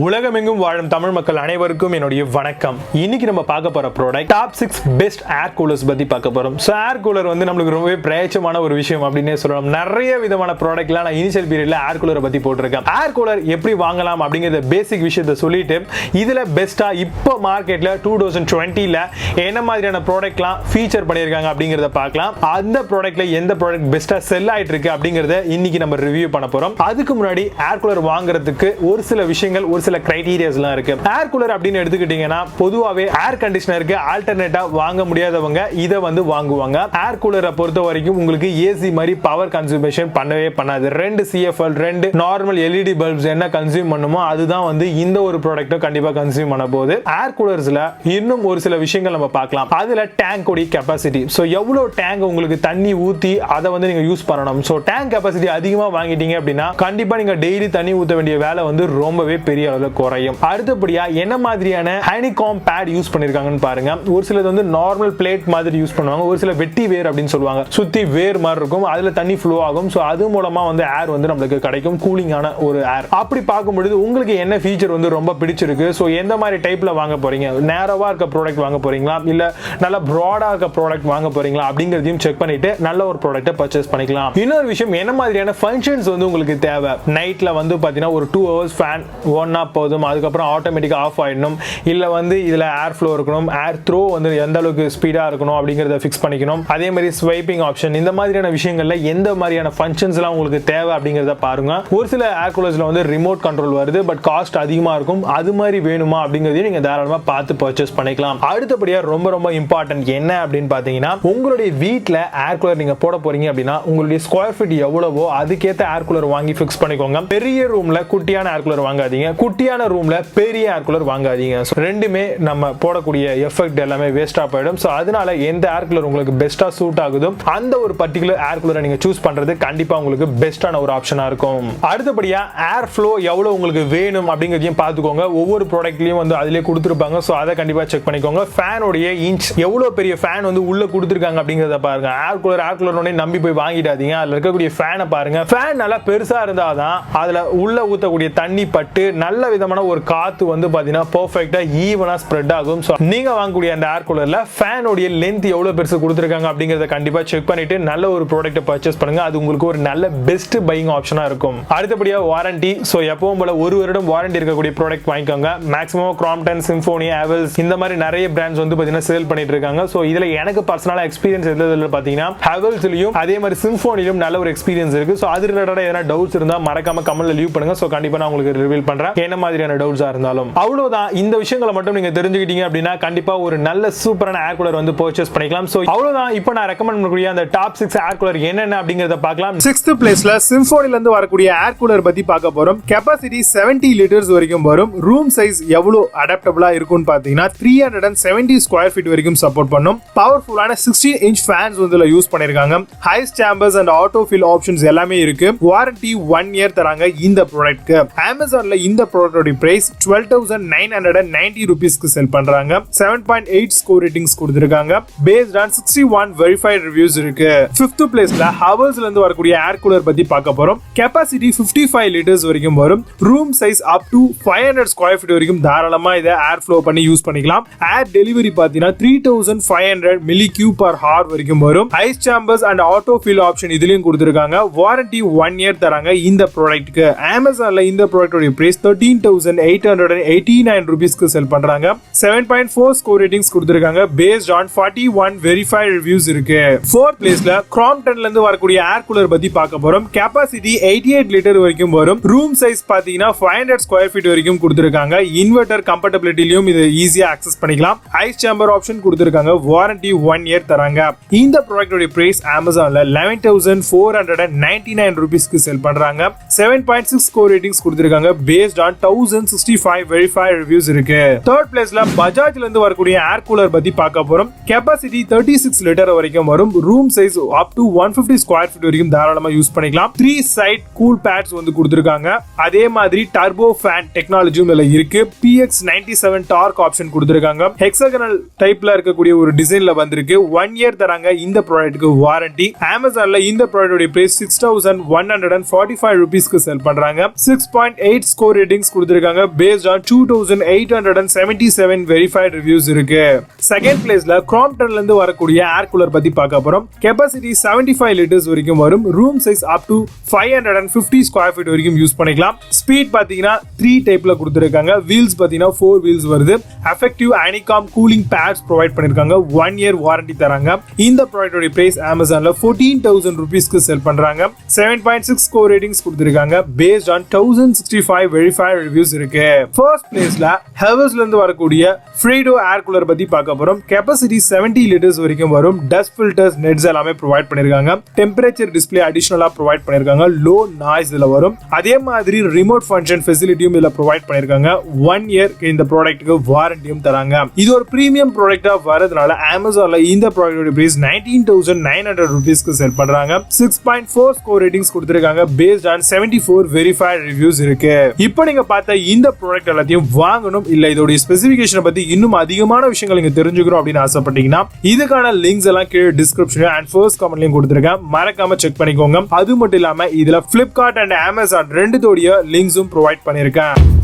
உலகமெங்கும் வாழும் தமிழ் மக்கள் அனைவருக்கும் என்னுடைய வணக்கம். இன்னைக்கு நம்ம பார்க்க போற ப்ராடக்ட் டாப் 6 பெஸ்ட் ஏர் கூலர்ஸ் பத்தி பார்க்க போறோம். சோ ஏர் கூலர் வந்து நமக்கு ரொம்பவே பிரயோஜனமான ஒரு விஷயம் அப்படினே சொல்லலாம். நிறைய விதமான ப்ராடக்ட்லாம் நான் இனிஷியல் பீரியட்ல ஏர் கூலரை பத்தி போட்டுருக்கேன். ஏர் கூலர் எப்படி வாங்கலாம் அப்படிங்கற பேசிக் விஷயத்தை சொல்லிட்டு இதுல பெஸ்டா இப்போ மார்க்கெட்ல 2020ல என்ன மாதிரியான ப்ராடக்ட்லாம் ஃபீச்சர் பண்ணிருக்காங்க அப்படிங்கறத பார்க்கலாம். அந்த ப்ராடக்ட்ல எந்த ப்ராடக்ட் பெஸ்டா செல் ஆயிட்டு இருக்கு அப்படிங்கறத இன்னைக்கு நம்ம ரிவ்யூ பண்ண போறோம். அதுக்கு முன்னாடி ஏர் கூலர் வாங்குறதுக்கு ஒரு சில விஷயங்கள் சில கிரைட்டீரியாஸ்லாம் இருக்கு. ஏர் கூலர் அப்படின்னு எடுத்துக்கிட்டீங்கன்னா பொதுவாவே ஏர் கண்டிஷனருக்கு ஆல்டர்னேட்டா வாங்க முடியாதவங்க இதை வந்து வாங்குவாங்க. ஏர் கூலரை பொறுத்த வரைக்கும் உங்களுக்கு ஏசி மாதிரி பவர் கன்சூமேஷன் பண்ணவே பண்ணாது. 2 CFL 2 நார்மல் LED பல்ப்ஸ் என்ன கன்சியூம் பண்ணுமோ அதுதான் வந்து இந்த ஒரு ப்ராடக்ட்டும் கண்டிப்பா கன்சியூம் பண்ண போகுது. ஏர் கூலர்ஸ்ல இன்னும் ஒரு சில விஷயங்கள் நம்ம பார்க்கலாம். அதுல டேங்க் ஓட கெபாசிட்டி, சோ எவ்வளவு டேங்க் உங்களுக்கு தண்ணி ஊத்தி அதை வந்து நீங்க யூஸ் பண்ணணும். சோ டேங்க் கெபாசிட்டி அதிகமா வாங்கிட்டீங்க அப்படின்னா கண்டிப்பா நீங்க டெய்லி தண்ணி ஊத்த வேண்டிய வேலை வந்து ரொம்பவே பெரிய குறையும். அடுத்தபடியா என்ன மாதிரியான ஹனிகாம் பேட் யூஸ் பண்ணிருக்காங்கன்னு பாருங்க. ஒரு சிலது வந்து நார்மல் பிளேட் மாதிரி யூஸ் பண்ணுவாங்க, ஒரு சில வெட்டி வேர் அப்படின்னு சொல்லுவாங்க. சுத்தி வேர் மாதிரி இருக்கும், அதுல தண்ணி ஃப்ளோ ஆகும். சோ அது மூலமா வந்து ஏர் வந்து நமக்கு கிடைக்கும், கூலிங்கான ஒரு ஏர். அப்படி பார்க்கும்போது உங்களுக்கு என்ன ஃபீச்சர் வந்து ரொம்ப பிடிச்சிருக்கு, சோ எந்த மாதிரி டைப்ல வாங்க போறீங்க, நேரவா இருக்க ப்ராடக்ட் வாங்க போறீங்களா இல்ல நல்ல பிராடா இருக்க ப்ராடக்ட் வாங்க போறீங்களா அப்படிங்கறதையும் செக் பண்ணிட்டு நல்ல ஒரு ப்ராடக்ட்டை பர்ச்சேஸ் பண்ணிக்கலாம். இன்னொரு விஷயம், என்ன மாதிரியான ஃபங்க்ஷன்ஸ் வந்து உங்களுக்கு தேவை. நைட்ல வந்து பாத்தீங்கன்னா ஒரு 2 hours ஃபேன் ஒன்னா போதும், அதுக்கப்புறம் ஆட்டோமேட்டிக்கா ஆஃப் ஆயிடணும், இல்ல வந்து இதுல ஏர் ஃப்ளோ இருக்கணும், ஏர் த்ரோ வந்து எந்த அளவுக்கு ஸ்பீடா இருக்கணும் அப்படிங்கறத ஃபிக்ஸ் பண்ணிக்கணும். அதே மாதிரி ஸ்வைப்பிங் ஆப்ஷன், இந்த மாதிரியான விஷயங்கள்ல எந்த மாதிரியான ஃபங்க்ஷன்ஸ் எல்லாம் உங்களுக்கு தேவை அப்படிங்கறத பாருங்க. ஒரு சில ஏர் கூலர்ஸ்ல வந்து ரிமோட் கண்ட்ரோல் வருது, பட் காஸ்ட் அதிகமா இருக்கும். அது மாதிரி வேணுமா அப்படிங்கறதையும் நீங்க தாராளமா பார்த்து பர்ச்சேஸ் பண்ணிக்கலாம். அடுத்தபடியா ரொம்ப ரொம்ப இம்பார்ட்டன்ட் என்ன அப்படின்னு பாத்தீங்கன்னா, உங்களுடைய வீட்ல ஏர் கூலர் நீங்க போட போறீங்க அப்படின்னா உங்களுடைய ஸ்கொயர் ஃபீட் எவ்வளவோ அதுக்கேற்ற ஏர் கூலர் வாங்கி ஃபிக்ஸ் பண்ணிக்கோங்க. பெரிய ரூம்ல குட்டியான ஏர் கூலர் வாங்காதீங்க, குட்டியான ரூம்ல பெரிய ஏர் கூலர் வாங்காதீங்க. ரெண்டுமே நம்ம போடக்கூடிய எஃபெக்ட் எல்லாமே வேஸ்டா போயிடும். சோ அதனால எந்த ஏர் கூலர் உங்களுக்கு பெஸ்டா சூட் ஆகுதோ அந்த ஒரு பர்టిక్యులர் ஏர் கூலரை நீங்க சூஸ் பண்றது கண்டிப்பா உங்களுக்கு பெஸ்டான ஒரு ஆப்ஷனா இருக்கும். அடுத்தபடியா ஏர் ஃப்ளோ எவ்வளவு உங்களுக்கு வேணும் அப்படிங்கறதையும் பாத்துக்கோங்க. ஒவ்வொரு ப்ராடக்ட்லயும் வந்து அதிலே கொடுத்திருப்பாங்க. சோ அதை கண்டிப்பா செக் பண்ணிக்கோங்க. ஃபேனோட இன்ச் எவ்வளவு பெரிய ஃபேன் வந்து உள்ள கொடுத்திருக்காங்க அப்படிங்கறத பாருங்க. ஏர் கூலர் உடனே நம்பி போய் வாங்கிடாதீங்க. அதுல இருக்கக்கூடிய ஃபேனை பாருங்க. ஃபேன் நல்லா பெருசா இருந்தாதான் அதுல உள்ள ஊத்தக்கூடிய தண்ணி பட்டு நல்ல விதமான ஒரு காத்து வந்து பாத்தீங்கன்னா பெர்ஃபெக்ட்டா ஈவனா ஸ்ப்ரெட் ஆகும். சோ நீங்க வாங்கக்கூடிய அந்த ஏர் கூலர்ல ஃபேனோட லெந்த் எவ்வளவு பெருசு கொடுத்திருக்காங்க அப்படிங்கறத கண்டிப்பா செக் பண்ணிட்டு நல்ல ஒரு ப்ராடக்ட்டை பர்ச்சேஸ் பண்ணுங்க. அது உங்களுக்கு ஒரு நல்ல பெஸ்ட் பையிங் ஆப்ஷனா இருக்கும். அடுத்தபடியா வாரண்டி, சோ எப்பவும் போல 1 வருடம் வாரண்டி இருக்கக்கூடிய ப்ராடக்ட் வாங்கிக்கோங்க. மேக்ஸிமம் Crompton, Symphony, Havells இந்த மாதிரி நிறைய பிராண்ட்ஸ் வந்து பாத்தீங்கன்னா சேல் பண்ணிட்டு இருக்காங்க. சோ இதுல எனக்கு பர்சனலா எக்ஸ்பீரியன்ஸ் இருந்ததுல பாத்தீங்கன்னா Havellsலயும் அதே மாதிரி Symphonyலயும் நல்ல ஒரு எக்ஸ்பீரியன்ஸ் இருக்கு. சோ அது ரிலேட்டடா எதனா டவுட்ஸ் இருந்தா மறக்காம கமெண்ட்ல லீவ் பண்ணுங்க. சோ கண்டிப்பா நான் உங்களுக்கு ரிவீல் பண்றேன் என்ன மாதிரியான டவுட்ஸா இருந்தாலும். அவ்வளவுதான், இந்த விஷயங்களை மட்டும் நீங்க தெரிஞ்சுக்கிட்டீங்க அப்படின்னா கண்டிப்பா ஒரு நல்ல சூப்பரான ஏர் கூலர் வந்து பர்ச்சேஸ் பண்ணிக்கலாம். சோ அவ்வளவுதான், இப்போ நான் ரெக்கமெண்ட் பண்ணக்கூடிய அந்த டாப் 6 ஏர் கூலர் என்னென்ன அப்படிங்கறத பார்க்கலாம். 6th பிளேஸ்ல Symphonyல இருந்து வரக்கூடிய ஏர் கூலர் பத்தி பார்க்க போறோம். கெபாசிட்டி 70 லிட்டர்ஸ் வரைக்கும் வரும். ரூம் சைஸ் எவ்வளவு அடாப்டபிளா இருக்கும்னு பாத்தீங்கன்னா 370 ஸ்கொயர் ஃபீட் வரைக்கும் சப்போர்ட் பண்ணும். பவர்ஃபுல்லான 16 inch ஃபேன்ஸ் வந்து யூஸ் பண்ணிருக்காங்க. Ice chambers and auto fill options எல்லாமே இருக்கு. வாரண்டி 1 year தராங்க இந்த ப்ராடக்ட்க்கு. Amazonல இந்த ப்ராடக்ட்டோட பிரைஸ் 12,990 ரூபீஸ்க்கு செல் பண்றாங்க. 7.8 ஸ்கோர் ரேட்டிங்ஸ் கொடுத்திருக்காங்க. பேஸ்ட் ஆன் 61 வெரிஃபைட் ரிவ்யூஸ் இருக்கு. 5th பிளேஸ்ல Havellsல இருந்து வரக்கூடிய ஏர் கூலர் பத்தி பார்க்க போறோம். கெபாசிட்டி 55 லிட்டர்ஸ் வரைக்கும் வரும். Room size up to 500 square feet வரைக்கும் தாராளமா இதை ஏர் ஃப்ளோ பண்ணி யூஸ் பண்ணிக்கலாம். ஏர் டெலிவரி பாத்தீங்கன்னா 3500 மில்லி கியூப் per hour வரைக்கும் வரும். Ice chambers and auto fill option இதுலயும் கொடுத்திருக்காங்க. வாரண்டி 1 year தராங்க இந்த ப்ராடக்ட்க்கு. Amazonல இந்த ப்ராடக்ட்டோட பிரைஸ் 13,889 ரூபீஸ்க்கு செல் பண்றாங்க. 7.4 ஸ்கோர் ரேட்டிங்ஸ் கொடுத்திருக்காங்க. பேஸ்ட் ஆன் 41 வெரிஃபைட் ரிவ்யூஸ் இருக்கு. 4th பிளேஸ்ல Cromptonல இருந்து வரக்கூடிய ஏர் கூலர் பத்தி பார்க்க போறோம். கெபாசிட்டி 88 லிட்டர் வரைக்கும் வரும். ரூம் சைஸ் பாத்தீங்கன்னா 500 ஸ்கொயர் ஃபீட் வரைக்கும் கொடுத்திருக்காங்க. இன்வெர்டர் கம்பேட்டபிலிட்டிலயும் இது ஈஸியா அக்சஸ் பண்ணிக்கலாம். ஐஸ் சேம்பர் ஆப்ஷன் கொடுத்திருக்காங்க. வாரண்டி 1 year தராங்க. இந்த ப்ராடக்ட்டோட பிரைஸ் Amazonல 11,499 ரூபீஸ்க்கு செல் பண்றாங்க. 7.6 ஸ்கோர் ரேட்டிங்ஸ் கொடுத்திருக்காங்க. பேஸ்ட் ஆன் 1065 வெரிஃபைட் ரிவ்யூஸ் இருக்கு. 3rd பிளேஸ்ல பஜாஜ்ல இருந்து வரக்கூடிய ஏர் கூலர் பத்தி பார்க்க போறோம். கெபாசிட்டி 36 லிட்டர் வரைக்கும் வரும். Room size up to 150 square feet வரைக்கும் தாராளமா யூஸ் பண்ணிக்கலாம். 3 சைட் கூல் பேட்ஸ் வந்து கொடுத்திருக்காங்க. அதே மாதிரி டர்போ ஃபேன் டெக்னாலஜியும் இதுல இருக்கு. PX97 டார்க் ஆப்ஷன் கொடுத்திருக்காங்க. ஹெக்ஸாகனல் டைப்ல இருக்கக்கூடிய ஒரு டிசைன்ல வந்திருக்கு. 1 year தராங்க இந்த ப்ராடக்ட்க்கு வாரண்டி. Amazonல இந்த ப்ராடக்ட்டோட பிரைஸ் 6,145 ரூபீஸ்க்கு செல் பண்றாங்க. 6.8 ஸ்கோர் ரேட்டிங்ஸ் ரேட்டிங்ஸ் கொடுத்திருக்காங்க based on 2877 verified reviews இருக்கு. செகண்ட் பிளேஸ்ல Cromptonல இருந்து வரக்கூடிய ஏர் கூலர் பத்தி பார்க்க போறோம். கெபாசிட்டி 75 லிட்டர்ஸ் வரைக்கும் வரும். Room size up to 550 square feet வரைக்கும் யூஸ் பண்ணிக்கலாம். ஸ்பீட் பாத்தீங்கன்னா 3 டைப்ல கொடுத்திருக்காங்க. வீல்ஸ் பாத்தீங்கன்னா 4 வீல்ஸ் வருது. Effective Honeycomb cooling pads provide பண்ணிருக்காங்க. 1 இயர் வாரண்டி தராங்க. இந்த ப்ராடக்ட்டோட பிரைஸ் Amazonல 14,000 ரூபீஸ்க்கு செல் பண்றாங்க. 7.6 ஸ்கோர் ரேட்டிங்ஸ் கொடுத்திருக்காங்க based on 1065 verified reviews இருக்கு. ஃபர்ஸ்ட் பிளேஸ்ல Havellsல இருந்து வரக்கூடிய Fredo ஏர் கூலர் பத்தி பார்க்க போறோம். கெபாசிட்டி 70 லிட்டர்ஸ் வரைக்கும் வரும். டஸ்ட் ஃபில்டர்ஸ் நெட்ஸ் எல்லாமே ப்ரொவைட் பண்ணிருக்காங்க. டெம்பரேச்சர் டிஸ்ப்ளே அடிஷனலா ப்ரொவைட் பண்ணிருக்காங்க. லோ நாய்ஸ் இதுல வரும். அதே மாதிரி ரிமோட் ஃபங்க்ஷன் ஃபெசிலிட்டியும் இதுல ப்ரொவைட் பண்ணிருக்காங்க. 1 இயர் இந்த ப்ராடக்ட்டுக்கு வாரண்டியும் தராங்க. இது ஒரு பிரீமியம் ப்ராடக்ட்டா வரதுனால Amazonல இந்த ப்ராடக்ட்டோட பிரைஸ் 19,900 ரூபீஸ்க்கு செல் பண்றாங்க. 6.4 ஸ்கோர் ரேட்டிங்ஸ் கொடுத்திருக்காங்க based on 74 verified reviews இருக்கு. இப்போ நீங்க பார்த்த இந்த ப்ராடக்ட் எல்லாத்தையும் வாங்கணும் இல்ல இதோட ஸ்பெசிஃபிகேஷனை பத்தி இன்னும் அதிகமான விஷயங்கள் நீங்க தெரிஞ்சுக்கணும் அப்படின்னு ஆசைப்பட்டீங்கன்னா இதுக்கான லிங்க்ஸ் எல்லாம் கீழே டிஸ்கிரிப்ஷன்ல அண்ட் ஃபர்ஸ்ட் கமெண்ட்லயும் கொடுத்திருக்கேன். மறக்காம செக் பண்ணிக்கோங்க. அது மட்டும் இல்லாம இதுல Flipkart அண்ட் Amazon ரெண்டுத்தோட லிங்க்ஸும் ப்ரொவைட் பண்ணிருக்கேன்.